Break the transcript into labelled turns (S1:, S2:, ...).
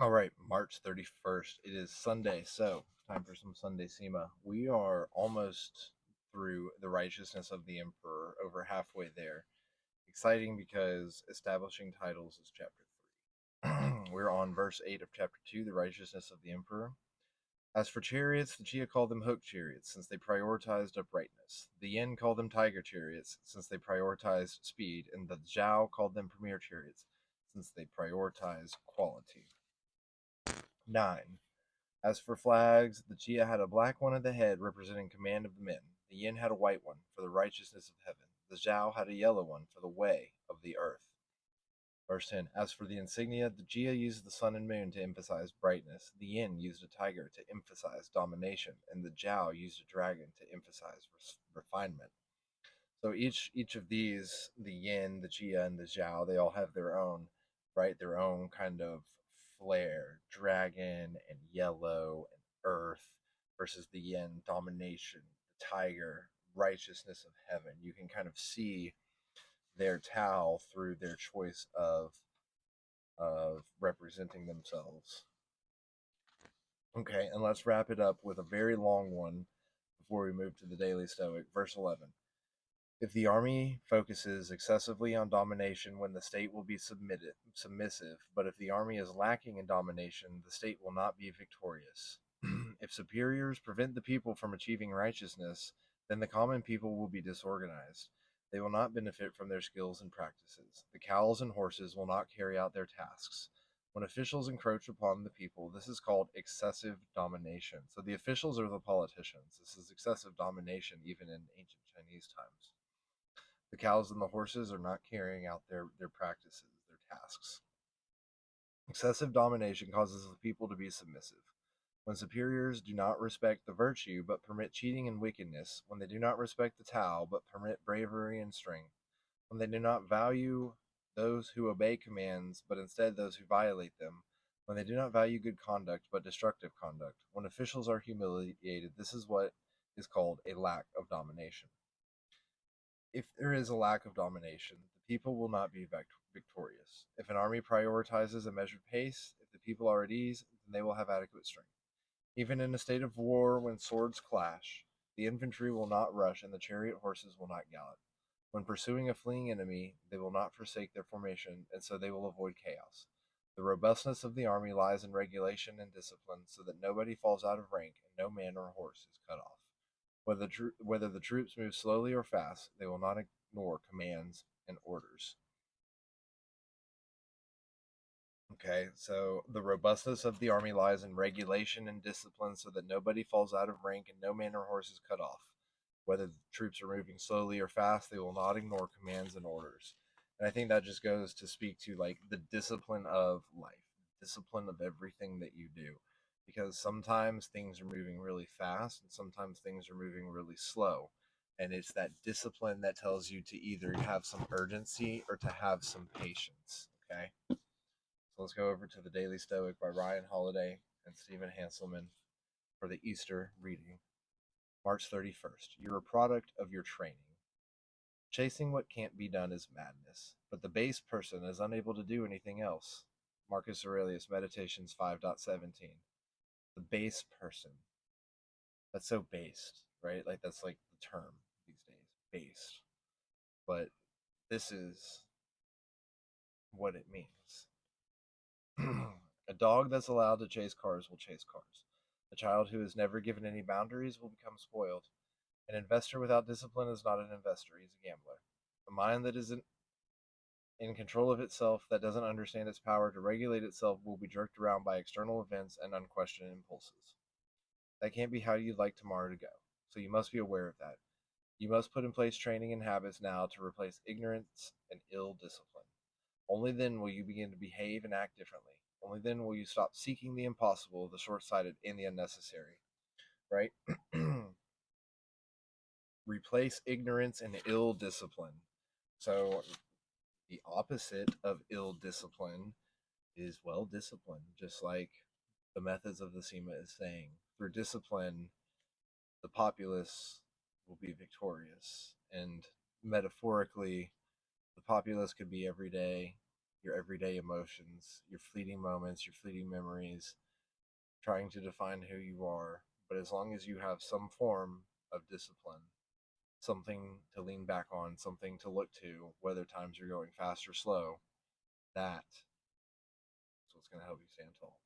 S1: All right, March 31st. It is Sunday, so time for some Sunday Sima. We are almost through the righteousness of the emperor, over halfway there. Exciting because establishing titles is chapter 3. We're on verse 8 of chapter 2, the righteousness of the emperor. As for chariots, the Jia called them hook chariots, since they prioritized uprightness. The Yin called them tiger chariots, since they prioritized speed, and the Zhao called them premier chariots, since they prioritized quality. 9. As for flags, the Jia had a black one at the head representing command of the men. The Yin had a white one for the righteousness of heaven. The Zhao had a yellow one for the way of the earth. Verse 10. As for the insignia, the Jia used the sun and moon to emphasize brightness. The Yin used a tiger to emphasize domination, and the Zhao used a dragon to emphasize refinement. So each of these, the Yin, the Jia, and the Zhao, they all have their own, right? Their own kind of flair. Dragon and yellow and earth versus the Yin, domination, the tiger, righteousness of heaven. You can kind of see their Tao through their choice of representing themselves. Okay, and let's wrap it up with a very long one before we move to the Daily Stoic. Verse 11. If the army focuses excessively on domination, when the state will be submissive, but if the army is lacking in domination, the state will not be victorious. If superiors prevent the people from achieving righteousness, then the common people will be disorganized. They will not benefit from their skills and practices. The cows and horses will not carry out their tasks. When officials encroach upon the people, this is called excessive domination. So the officials are the politicians. This is excessive domination even in ancient Chinese times. The cows and the horses are not carrying out their practices, their tasks. Excessive domination causes the people to be submissive. When superiors do not respect the virtue but permit cheating and wickedness, when they do not respect the Tao but permit bravery and strength, when they do not value those who obey commands but instead those who violate them, when they do not value good conduct but destructive conduct, when officials are humiliated, this is what is called a lack of domination. If there is a lack of domination, the people will not be victorious. If an army prioritizes a measured pace, if the people are at ease, then they will have adequate strength. Even in a state of war, when swords clash, the infantry will not rush and the chariot horses will not gallop. When pursuing a fleeing enemy, they will not forsake their formation, and so they will avoid chaos. The robustness of the army lies in regulation and discipline, so that nobody falls out of rank and no man or horse is cut off. Whether the troops move slowly or fast, they will not ignore commands and orders. Okay, so the robustness of the army lies in regulation and discipline so that nobody falls out of rank and no man or horse is cut off. Whether the troops are moving slowly or fast, they will not ignore commands and orders. And I think that just goes to speak to like the discipline of life, discipline of everything that you do. Because sometimes things are moving really fast and sometimes things are moving really slow. And it's that discipline that tells you to either have some urgency or to have some patience. Okay. So let's go over to the Daily Stoic by Ryan Holiday and Stephen Hanselman for the Easter reading. March 31st. You're a product of your training. Chasing what can't be done is madness, but the base person is unable to do anything else. Marcus Aurelius, Meditations 5.17. The base person. That's so based, right? Like that's like the term these days, based. But this is what it means. A dog that's allowed to chase cars will chase cars. A child who is never given any boundaries will become spoiled. An investor without discipline is not an investor, he's a gambler. A mind that isn't in control of itself, that doesn't understand its power to regulate itself, will be jerked around by external events and unquestioned impulses. That can't be how you'd like tomorrow to go, so you must be aware of that. You must put in place training and habits now to replace ignorance and ill discipline. Only then will you begin to behave and act differently. Only then will you stop seeking the impossible, the short sighted, and the unnecessary. Right? Replace ignorance and ill discipline. So, the opposite of ill discipline is well disciplined, just like the methods of the Sima is saying. Through discipline, the populace will be victorious. And metaphorically, the populace could be every day your everyday emotions, your fleeting moments, your fleeting memories, trying to define who you are. But as long as you have some form of discipline, something to lean back on, something to look to, whether times are going fast or slow, that is what's going to help you stand tall.